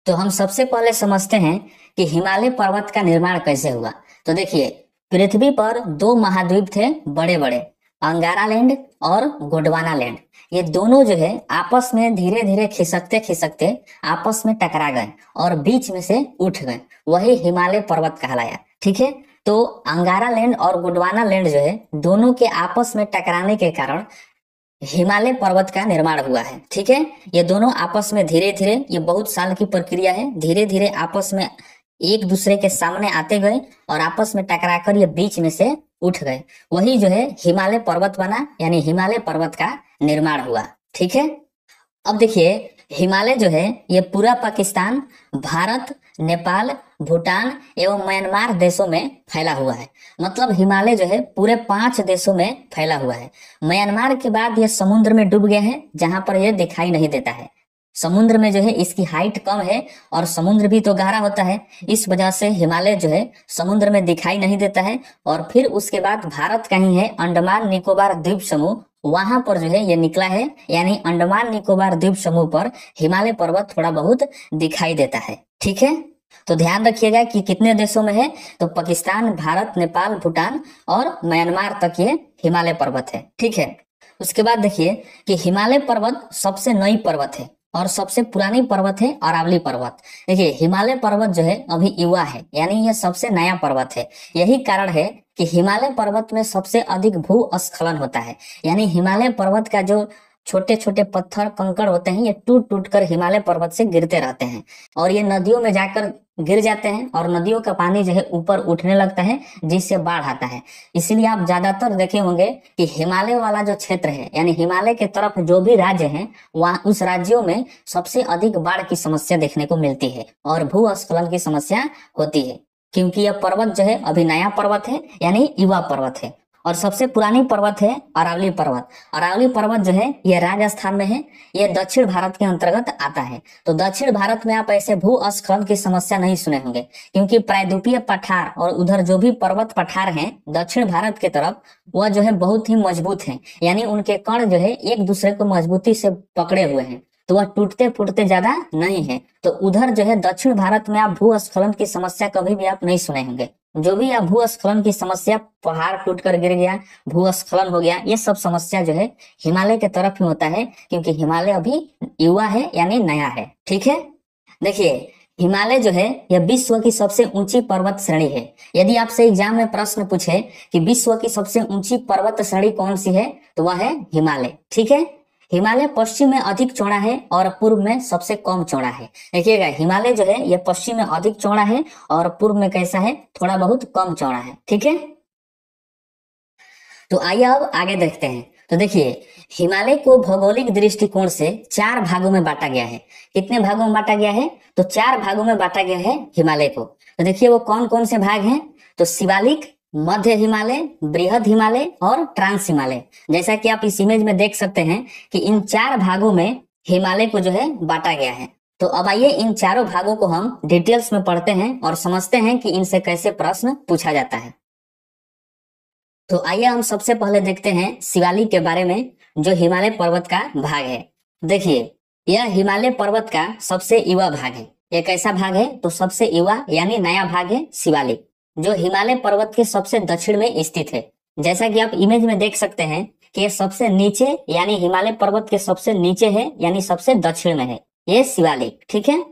तो हम सबसे पहले समझते हैं कि हिमालय पर्वत का निर्माण कैसे हुआ। तो देखिए, पृथ्वी पर दो महाद्वीप थे बड़े बड़े, अंगारा लैंड और गोंडवाना लैंड। ये दोनों जो है आपस में धीरे धीरे खिसकते खिसकते आपस में टकरा गए और बीच में से उठ गए। वही हिमालय पर्वत कहलाया। ठीक है। तो अंगारा लैंड और गोंडवाना लैंड जो है दोनों के आपस में टकराने के कारण हिमालय पर्वत का निर्माण हुआ है। ठीक है। ये दोनों आपस में धीरे धीरे, ये बहुत साल की प्रक्रिया है, धीरे धीरे आपस में एक दूसरे के सामने आते गए और आपस में टकराकर ये बीच में से उठ गए। वही जो है हिमालय पर्वत बना, यानी हिमालय पर्वत का निर्माण हुआ। ठीक है। अब देखिए, हिमालय जो है ये पूरा पाकिस्तान, भारत, नेपाल, भूटान एवं म्यांमार देशों में फैला हुआ है। मतलब हिमालय जो है पूरे 5 देशों में फैला हुआ है। म्यांमार के बाद यह समुद्र में डूब गया है, जहां पर यह दिखाई नहीं देता है। समुद्र में जो है इसकी हाइट कम है और समुद्र भी तो गहरा होता है, इस वजह से हिमालय जो है समुद्र में दिखाई नहीं देता है। और फिर उसके बाद भारत का ही है अंडमान निकोबार द्वीप समूह, वहां पर जो है ये निकला है, यानी अंडमान निकोबार द्वीप समूह पर हिमालय पर्वत थोड़ा बहुत दिखाई देता है। ठीक है। तो ध्यान रखिएगा कि कितने देशों में है, तो पाकिस्तान, भारत, नेपाल, भूटान और म्यांमार तक ये हिमालय पर्वत है। ठीक है। उसके बाद देखिए कि हिमालय पर्वत सबसे नई पर्वत है और सबसे पुरानी पर्वत है अरावली पर्वत। देखिए, हिमालय पर्वत जो है अभी युवा है, यानी यह सबसे नया पर्वत है। यही कारण है कि हिमालय पर्वत में सबसे अधिक भूस्खलन होता है। यानी हिमालय पर्वत का जो छोटे छोटे पत्थर कंकड़ होते हैं, ये टूट टूट कर हिमालय पर्वत से गिरते रहते हैं और ये नदियों में जाकर गिर जाते हैं और नदियों का पानी जो है ऊपर उठने लगता है, जिससे बाढ़ आता है। इसीलिए आप ज्यादातर देखे होंगे कि हिमालय वाला जो क्षेत्र है, यानी हिमालय के तरफ जो भी राज्य हैं, वहाँ उस राज्यों में सबसे अधिक बाढ़ की समस्या देखने को मिलती है और भूस्खलन की समस्या होती है, क्योंकि यह पर्वत जो है अभी नया पर्वत है, यानी युवा पर्वत है। और सबसे पुरानी पर्वत है अरावली पर्वत। अरावली पर्वत जो है यह राजस्थान में है, यह दक्षिण भारत के अंतर्गत आता है। तो दक्षिण भारत में आप ऐसे भूस्खलन की समस्या नहीं सुने होंगे, क्योंकि प्रायद्वीपीय पठार और उधर जो भी पर्वत पठार हैं दक्षिण भारत के तरफ, वह जो है बहुत ही मजबूत हैं, यानी उनके कण जो है एक दूसरे को मजबूती से पकड़े हुए हैं, तो वह टूटते फूटते ज्यादा नहीं है। तो उधर जो है दक्षिण भारत में आप भूस्खलन की समस्या कभी भी आप नहीं सुने होंगे। जो भी आप भूस्खलन की समस्या, पहाड़ टूट कर गिर गया, भूस्खलन हो गया, ये सब समस्या जो है हिमालय के तरफ ही होता है, क्योंकि हिमालय अभी युवा है, यानी नया है। ठीक है। देखिए, हिमालय जो है यह विश्व की सबसे ऊंची पर्वत श्रेणी है। यदि आपसे एग्जाम में प्रश्न पूछे कि विश्व की सबसे ऊंची पर्वत श्रेणी कौन सी है, तो वह है हिमालय। ठीक है। हिमालय पश्चिम में अधिक चौड़ा है और पूर्व में सबसे कम चौड़ा है। देखिएगा, हिमालय जो है यह पश्चिम में अधिक चौड़ा है और पूर्व में कैसा है, थोड़ा बहुत कम चौड़ा है। ठीक है। तो आइए अब आगे देखते हैं। तो देखिए, हिमालय को भौगोलिक दृष्टिकोण से 4 भागों में बांटा गया है। कितने भागों में बांटा गया है, तो 4 भागों में बांटा गया है हिमालय को। तो देखिए वो कौन कौन से भाग हैं, तो शिवालिक, मध्य हिमालय, बृहद हिमालय और ट्रांस हिमालय। जैसा कि आप इस इमेज में देख सकते हैं कि इन 4 भागों में हिमालय को जो है बांटा गया है। तो अब आइए इन चारों भागों को हम डिटेल्स में पढ़ते हैं और समझते हैं कि इनसे कैसे प्रश्न पूछा जाता है। तो आइए हम सबसे पहले देखते हैं शिवालिक के बारे में, जो हिमालय पर्वत का भाग है। देखिए, यह हिमालय पर्वत का सबसे युवा भाग है। यह कैसा भाग है, तो सबसे युवा यानी नया भाग है शिवालिक, जो हिमालय पर्वत के सबसे दक्षिण में स्थित है। जैसा कि आप इमेज में देख सकते हैं कि यह सबसे नीचे, यानी हिमालय पर्वत के सबसे नीचे है, यानी सबसे दक्षिण में है ये शिवालिक। ठीक है।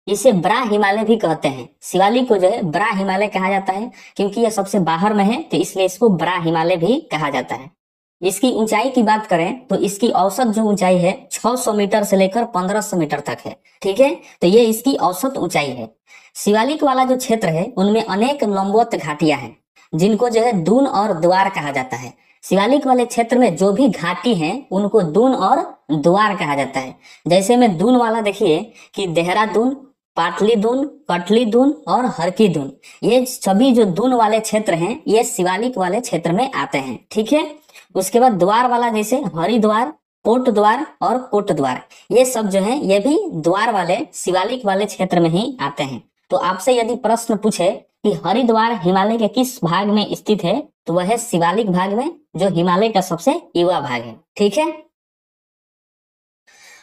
इसे ब्रा हिमालय भी कहते हैं। शिवालिक को जो है ब्रा हिमालय कहा जाता है, क्योंकि यह सबसे बाहर में है, तो इसलिए इसको ब्रा हिमालय भी कहा जाता है। इसकी ऊंचाई की बात करें तो इसकी औसत जो ऊंचाई है 600 मीटर से लेकर 1500 मीटर तक है। ठीक है। तो ये इसकी औसत ऊंचाई है। शिवालिक वाला जो क्षेत्र है उनमें अनेक लंबवत घाटियां हैं, जिनको जो है दून और द्वार कहा जाता है। शिवालिक वाले क्षेत्र में जो भी घाटी हैं उनको दून और द्वार कहा जाता है। जैसे में दून वाला देखिए कि देहरादून, पाटली दून, कटली दून और हरकी दून, ये सभी जो दून वाले क्षेत्र हैं ये शिवालिक वाले क्षेत्र में आते हैं। ठीक है। उसके बाद द्वार वाला जैसे हरिद्वार, कोट द्वार और कोट द्वार, ये सब जो है ये भी द्वार वाले शिवालिक वाले क्षेत्र में ही आते हैं। तो आपसे यदि प्रश्न पूछे कि हरिद्वार हिमालय के किस भाग में स्थित है, तो वह है शिवालिक भाग में, जो हिमालय का सबसे युवा भाग है। ठीक है।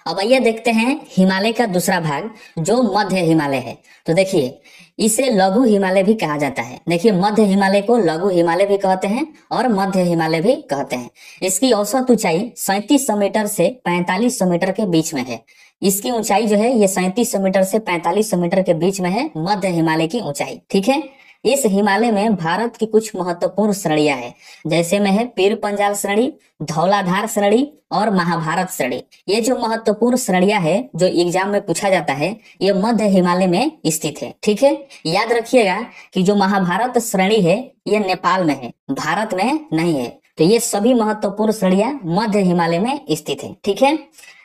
अब आइए देखते हैं हिमालय का दूसरा भाग जो मध्य हिमालय है। तो देखिए इसे लघु हिमालय भी कहा जाता है। देखिए मध्य हिमालय को लघु हिमालय भी कहते हैं और मध्य हिमालय भी कहते हैं। इसकी औसत ऊंचाई 3700 मीटर से 4500 मीटर के बीच में है। इसकी ऊंचाई जो है ये 3700 मीटर से 4500 मीटर के बीच में है, मध्य हिमालय की ऊंचाई। ठीक है। इस हिमालय में भारत की कुछ महत्वपूर्ण श्रेणियां हैं, जैसे में है पीर पंजाल श्रेणी, धौलाधार श्रेणी और महाभारत श्रेणी। ये जो महत्वपूर्ण श्रेणियां है जो एग्जाम में पूछा जाता है, ये मध्य हिमालय में स्थित है। ठीक है। याद रखिएगा कि जो महाभारत श्रेणी है ये नेपाल में है, भारत में नहीं है। तो ये सभी महत्वपूर्ण श्रेणियां मध्य हिमालय में स्थित है। ठीक है।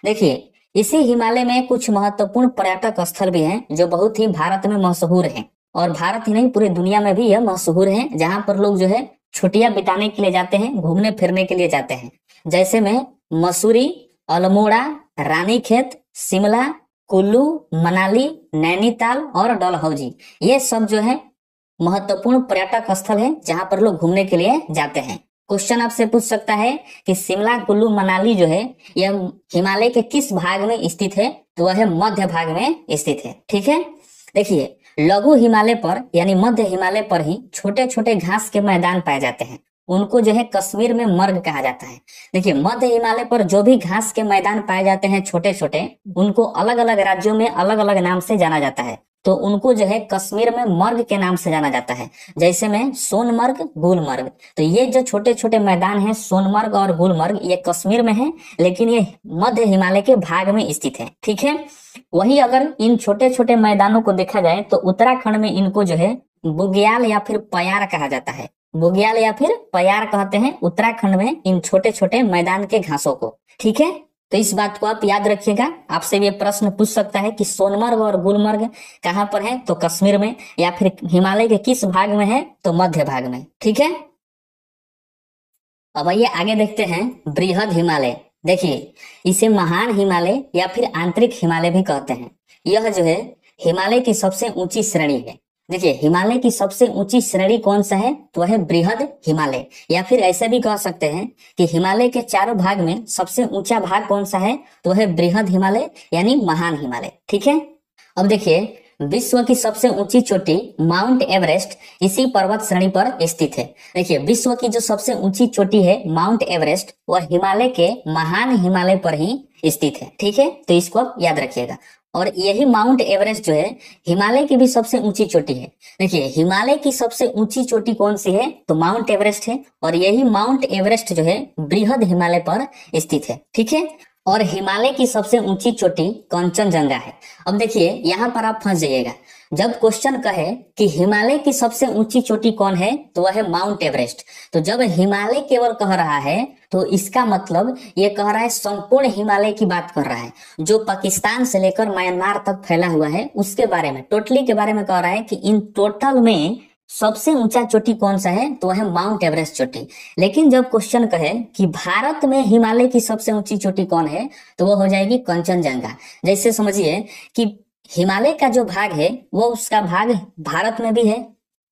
देखिए इसी हिमालय में कुछ महत्वपूर्ण पर्यटक स्थल भी हैं जो बहुत ही भारत में मशहूर हैं, और भारत ही नहीं पूरे दुनिया में भी यह मशहूर है, जहां पर लोग जो है छुट्टियां बिताने के लिए जाते हैं, घूमने फिरने के लिए जाते हैं। जैसे में मसूरी, अल्मोड़ा, रानीखेत, शिमला, कुल्लू, मनाली, नैनीताल और डलहौजी, ये सब जो है महत्वपूर्ण पर्यटक स्थल है जहां पर लोग घूमने के लिए जाते हैं। क्वेश्चन आपसे पूछ सकता है कि शिमला, कुल्लू, मनाली जो है यह हिमालय के किस भाग में स्थित है? तो वह मध्य भाग में स्थित है। ठीक है। देखिए लघु हिमालय पर यानी मध्य हिमालय पर ही छोटे छोटे घास के मैदान पाए जाते हैं, उनको जो है कश्मीर में मर्ग कहा जाता है। देखिए मध्य हिमालय पर जो भी घास के मैदान पाए जाते हैं छोटे छोटे, उनको अलग अलग राज्यों में अलग अलग नाम से जाना जाता है। तो उनको जो है कश्मीर में मर्ग के नाम से जाना जाता है, जैसे में सोनमर्ग, गुलमर्ग। तो ये जो छोटे छोटे मैदान हैं सोनमर्ग और गुलमर्ग, ये कश्मीर में है, लेकिन ये मध्य हिमालय के भाग में स्थित है। ठीक है। वही अगर इन छोटे छोटे मैदानों को देखा जाए तो उत्तराखंड में इनको जो है बुग्याल या फिर पयार कहा जाता है। बुग्याल या फिर पयार कहते हैं उत्तराखंड में इन छोटे छोटे मैदान के घासों को। ठीक है। तो इस बात को आप याद रखिएगा। आपसे ये प्रश्न पूछ सकता है कि सोनमर्ग और गुलमर्ग कहाँ पर है? तो कश्मीर में। या फिर हिमालय के किस भाग में है? तो मध्य भाग में। ठीक है। अब आइए आगे देखते हैं बृहद हिमालय। देखिए इसे महान हिमालय या फिर आंतरिक हिमालय भी कहते हैं। यह जो है हिमालय की सबसे ऊंची श्रेणी है। देखिए हिमालय की सबसे ऊंची श्रेणी कौन सा है? तो वह है बृहद हिमालय, या फिर ऐसे भी कह सकते हैं कि हिमालय के चारों भाग में सबसे ऊंचा भाग कौन सा है? तो वह है बृहद हिमालय यानी महान हिमालय। ठीक है। अब देखिए विश्व की सबसे ऊंची चोटी माउंट एवरेस्ट इसी पर्वत श्रेणी पर स्थित है। देखिए विश्व की जो सबसे ऊंची चोटी है माउंट एवरेस्ट, वह हिमालय के महान हिमालय पर ही स्थित है। ठीक है। तो इसको आप याद रखिएगा। और यही माउंट एवरेस्ट जो है हिमालय की भी सबसे ऊंची चोटी है। देखिए हिमालय की सबसे ऊंची चोटी कौन सी है? तो माउंट एवरेस्ट है, और यही माउंट एवरेस्ट जो है बृहद हिमालय पर स्थित है। ठीक है। और हिमालय की सबसे ऊंची चोटी कंचनजंगा है। अब देखिए यहाँ पर आप फंस जाइएगा। जब क्वेश्चन कहे कि हिमालय की सबसे ऊंची चोटी कौन है? तो वह है माउंट एवरेस्ट। तो जब हिमालय केवल कह रहा है तो इसका मतलब ये कह रहा है संपूर्ण हिमालय की बात कर रहा है, जो पाकिस्तान से लेकर म्यांमार तक फैला हुआ है उसके बारे में, टोटली के बारे में कह रहा है कि इन टोटल में सबसे ऊंचा चोटी कौन सा है? तो वह है माउंट एवरेस्ट चोटी। लेकिन जब क्वेश्चन कहे कि भारत में हिमालय की सबसे ऊंची चोटी कौन है? तो वो हो जाएगी कंचनजंगा। जैसे समझिए कि हिमालय का जो भाग है वो उसका भाग भारत में भी है,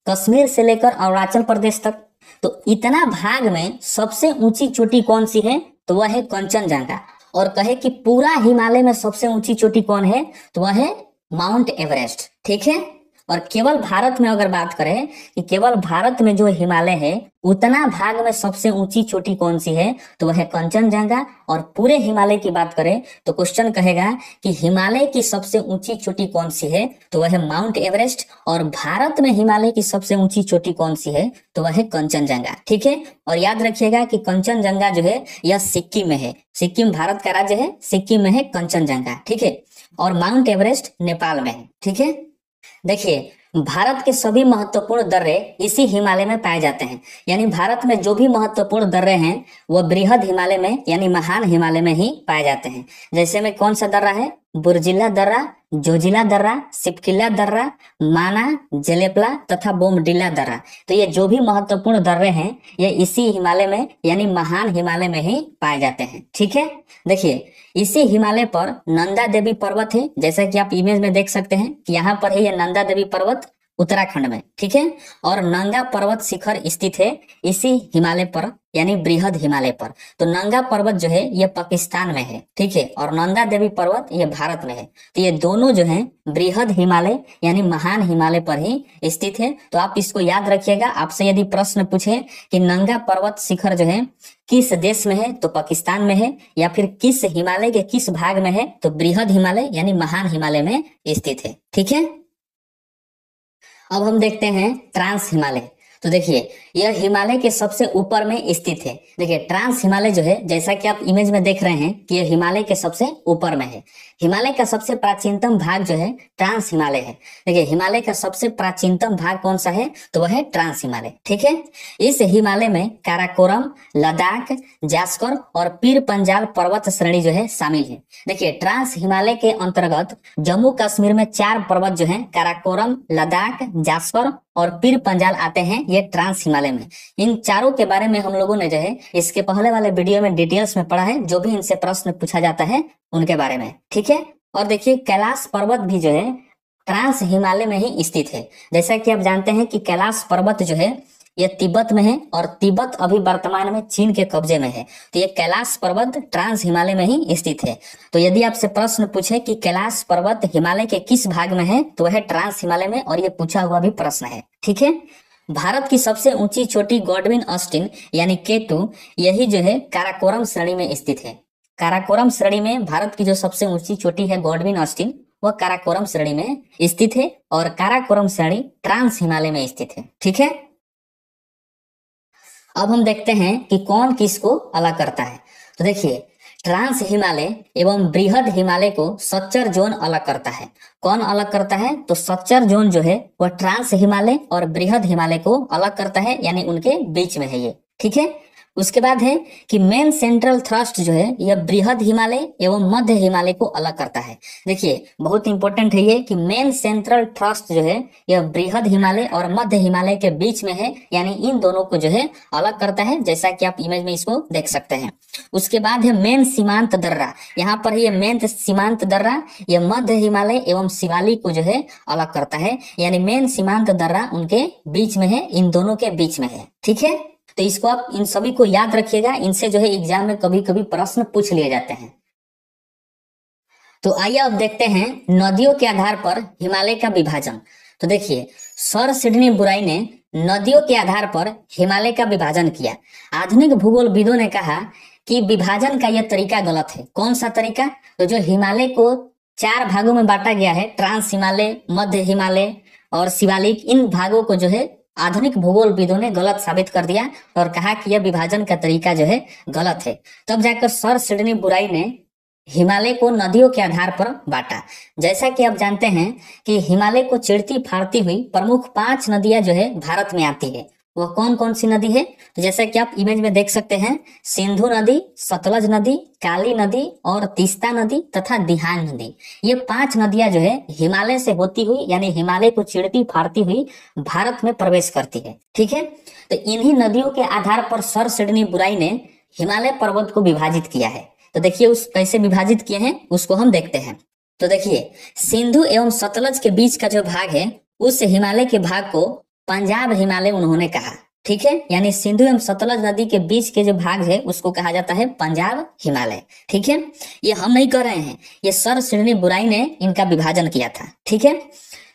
कश्मीर से लेकर अरुणाचल प्रदेश तक। तो इतना भाग में सबसे ऊंची चोटी कौन सी है? तो वह है कंचनजंगा। और कहे कि पूरा हिमालय में सबसे ऊंची चोटी कौन है? तो वह है माउंट एवरेस्ट। ठीक है। और केवल भारत में अगर बात करें कि केवल भारत में जो हिमालय है उतना भाग में सबसे ऊंची चोटी कौन सी है? तो वह है कंचनजंगा। और पूरे हिमालय की बात करें तो क्वेश्चन कहेगा कि हिमालय की सबसे ऊंची चोटी कौन सी है? तो वह है माउंट एवरेस्ट। और भारत में हिमालय की सबसे ऊंची चोटी कौन सी है? तो वह है कंचनजंगा। ठीक है। और याद रखिएगा कि कंचनजंगा जो है यह सिक्किम में है। सिक्किम भारत का राज्य है, सिक्किम में है कंचनजंगा। ठीक है। और माउंट एवरेस्ट नेपाल में है। ठीक है। देखिए भारत के सभी महत्वपूर्ण दर्रे इसी हिमालय में पाए जाते हैं। यानी भारत में जो भी महत्वपूर्ण दर्रे हैं वो बृहद हिमालय में यानी महान हिमालय में ही पाए जाते हैं। जैसे में कौन सा दर्रा है? बुर्जिला दर्रा, जोजिला दर्रा, सिपकिला दर्रा, माना, जलेपला तथा बोमडिला दर्रा। तो ये जो भी महत्वपूर्ण दर्रे हैं ये इसी हिमालय में यानी महान हिमालय में ही पाए जाते हैं। ठीक है। देखिए इसी हिमालय पर नंदा देवी पर्वत है, जैसा कि आप इमेज में देख सकते हैं कि यहाँ पर है ये नंदा देवी पर्वत, उत्तराखंड में, ठीक है। और नंगा पर्वत शिखर स्थित है इसी हिमालय पर, यानी बृहद हिमालय पर। तो नंगा पर्वत जो है ये पाकिस्तान में है, ठीक है, और नंदा देवी पर्वत ये भारत में है। तो ये दोनों जो है बृहद हिमालय यानी महान हिमालय पर ही स्थित है। तो आप इसको याद रखिएगा। आपसे यदि प्रश्न पूछे कि नंगा पर्वत शिखर जो है किस देश में है, तो पाकिस्तान में है, या फिर किस हिमालय के किस भाग में है, तो बृहद हिमालय यानी महान हिमालय में स्थित है, ठीक है। अब हम देखते हैं ट्रांस हिमालय। तो देखिए यह हिमालय के सबसे ऊपर में स्थित है। देखिए ट्रांस हिमालय जो है, जैसा कि आप इमेज में देख रहे हैं कि यह हिमालय के सबसे ऊपर में है। हिमालय का सबसे प्राचीनतम भाग जो है ट्रांस हिमालय है। देखिए हिमालय का सबसे प्राचीनतम भाग कौन सा है, तो वह है ट्रांस हिमालय, ठीक है। इस हिमालय में काराकोरम, लद्दाख, जास्कर और पीर पंजाल पर्वत श्रेणी जो है शामिल है। देखिए ट्रांस हिमालय के अंतर्गत जम्मू कश्मीर में 4 पर्वत जो है काराकोरम, लद्दाख, जास्कर और पीर पंजाल आते हैं ये ट्रांस हिमालय में। इन चारों के बारे में हम लोगों ने जो है इसके पहले वाले वीडियो में डिटेल्स में पढ़ा है, जो भी इनसे प्रश्न पूछा जाता है उनके बारे में, ठीक है। और देखिए कैलाश पर्वत भी जो है ट्रांस हिमालय में ही स्थित है। जैसा कि आप जानते हैं कि कैलाश पर्वत जो है ये तिब्बत में है, और तिब्बत अभी वर्तमान में चीन के कब्जे में है। तो ये कैलाश पर्वत ट्रांस हिमालय में ही स्थित है। तो यदि आपसे प्रश्न पूछे कि कैलाश पर्वत हिमालय के किस भाग में है, तो वह ट्रांस हिमालय में, और ये पूछा हुआ भी प्रश्न है, ठीक है। भारत की सबसे ऊंची चोटी गॉडविन ऑस्टिन यानी K2 यही जो है काराकोरम श्रेणी में स्थित है। काराकोरम श्रेणी में भारत की जो सबसे ऊंची चोटी है गॉडविन ऑस्टिन, वह काराकोरम श्रेणी में स्थित है, और काराकोरम श्रेणी ट्रांस हिमालय में स्थित है, ठीक है। अब हम देखते हैं कि कौन किसको अलग करता है। तो देखिए ट्रांस हिमालय एवं बृहद हिमालय को सच्चर जोन अलग करता है। कौन अलग करता है, तो सच्चर जोन जो है वह ट्रांस हिमालय और बृहद हिमालय को अलग करता है, यानी उनके बीच में है ये, ठीक है। उसके बाद है कि मेन सेंट्रल थ्रस्ट जो है यह बृहद हिमालय एवं मध्य हिमालय को अलग करता है। देखिए बहुत इंपॉर्टेंट है ये कि मेन सेंट्रल थ्रस्ट जो है यह बृहद हिमालय और मध्य हिमालय के बीच में है, यानी इन दोनों को जो है अलग करता है, जैसा कि आप इमेज में इसको देख सकते हैं। उसके बाद है मेन सीमांत दर्रा। यहाँ पर ये मेन सीमांत दर्रा यह मध्य हिमालय एवं शिवालिक को जो है अलग करता है, यानी मेन सीमांत दर्रा उनके बीच में है, इन दोनों के बीच में है, ठीक है। तो इसको आप इन सभी को याद रखिएगा, इनसे जो है एग्जाम में कभी कभी प्रश्न पूछ लिए जाते हैं। तो आइए अब देखते हैं नदियों के आधार पर हिमालय का विभाजन। तो देखिए सर सिडनी बुराई ने नदियों के आधार पर हिमालय का विभाजन किया। आधुनिक भूगोलविदों ने कहा कि विभाजन का यह तरीका गलत है। कौन सा तरीका, तो जो हिमालय को 4 भागों में बांटा गया है, ट्रांस हिमालय, मध्य हिमालय और शिवालिक, इन भागों को जो है आधुनिक भूगोलविदों ने गलत साबित कर दिया और कहा कि यह विभाजन का तरीका जो है गलत है। तब जाकर सर सिडनी बुराई ने हिमालय को नदियों के आधार पर बांटा। जैसा कि आप जानते हैं कि हिमालय को चिरती फाड़ती हुई प्रमुख 5 नदियां जो है भारत में आती है। वह कौन कौन सी नदी है, तो जैसा कि आप इमेज में देख सकते हैं, सिंधु नदी, सतलज नदी, काली नदी और तीस्ता नदी तथा दिहांग नदी। ये 5 नदियां जो है हिमालय से होती हुई, यानी हिमालय को चिरती फाड़ती हुई भारत में प्रवेश करती है, ठीक है। तो इन्हीं नदियों के आधार पर सर सिडनी बुराई ने हिमालय पर्वत को विभाजित किया है। तो देखिए उस कैसे विभाजित किए हैं उसको हम देखते हैं। तो देखिए सिंधु एवं सतलज के बीच का जो भाग है, उस हिमालय के भाग को पंजाब हिमालय उन्होंने कहा, ठीक है। यानी सिंधु एवं सतलज नदी के बीच के जो भाग है उसको कहा जाता है पंजाब हिमालय, ठीक है। ये हम नहीं कर रहे हैं, ये सर सिडनी बुराई ने इनका विभाजन किया था, ठीक है।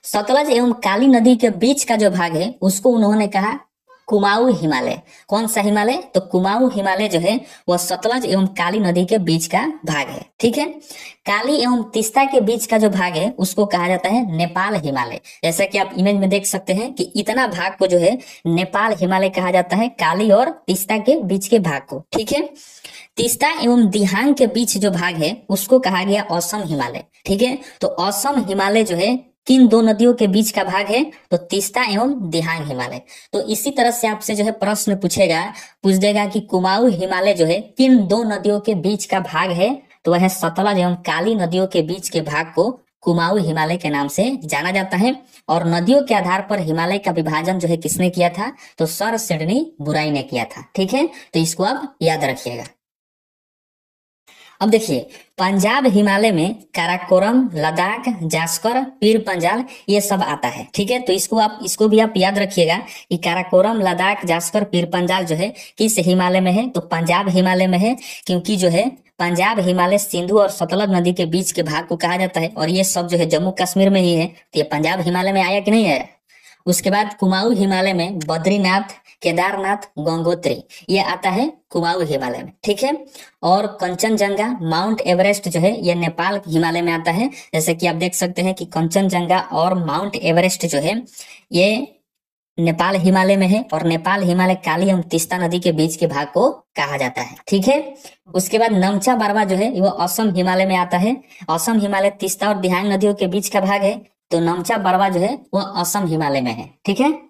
सतलज एवं काली नदी के बीच का जो भाग है उसको उन्होंने कहा कुमाऊं हिमालय। कौन सा हिमालय, तो कुमाऊं हिमालय जो है वह सतलज एवं काली नदी के बीच का भाग है, ठीक है। काली एवं तीस्ता के बीच का जो भाग है उसको कहा जाता है नेपाल हिमालय। जैसा कि आप इमेज में देख सकते हैं कि इतना भाग को जो है नेपाल हिमालय कहा जाता है, काली और तीस्ता के बीच के भाग को, ठीक है। तीस्ता एवं दिहांग के बीच जो भाग है उसको कहा गया असम हिमालय, ठीक है। तो असम हिमालय जो है किन 2 नदियों के बीच का भाग है, तो तीस्ता एवं दिहांग हिमालय। तो इसी तरह से आपसे जो है प्रश्न पूछ देगा कि कुमाऊं हिमालय जो है किन 2 नदियों के बीच का भाग है, तो वह सतलज एवं काली नदियों के बीच के भाग को कुमाऊं हिमालय के नाम से जाना जाता है। और नदियों के आधार पर हिमालय का विभाजन जो है किसने किया था, तो सर सिडनी बुराई ने किया था, ठीक है। तो इसको आप याद रखिएगा। अब देखिए, पंजाब हिमालय में काराकोरम, लद्दाख, जास्कर, पीर पंजाल ये सब आता है। ठीक है, तो इसको भी आप याद रखिएगा कि काराकोरम, लद्दाख, जास्कर, पीर पंजाल जो है किस हिमालय में है, तो पंजाब हिमालय में है। क्योंकि जो है पंजाब हिमालय सिंधु और सतलज नदी के बीच के भाग को कहा जाता है, और ये सब जो है जम्मू कश्मीर में ही है। तो ये पंजाब हिमालय में आया कि नहीं आया। उसके बाद कुमाऊं हिमालय में बद्रीनाथ, केदारनाथ, गंगोत्री ये आता है कुमाऊं हिमालय में। ठीक है, और कंचनजंगा, माउंट एवरेस्ट जो है ये नेपाल हिमालय में आता है। जैसे कि आप देख सकते हैं कि कंचनजंगा और माउंट एवरेस्ट जो है ये नेपाल हिमालय में है, और नेपाल हिमालय काली एवं तीस्ता नदी के बीच के भाग को कहा जाता है। ठीक है, उसके बाद नमचा बारवा जो है वो असम हिमालय में आता है। असम हिमालय तीस्ता और दिहांग नदियों के बीच का भाग है, तो नमचा बारवा जो है वो असम हिमालय में है। ठीक है।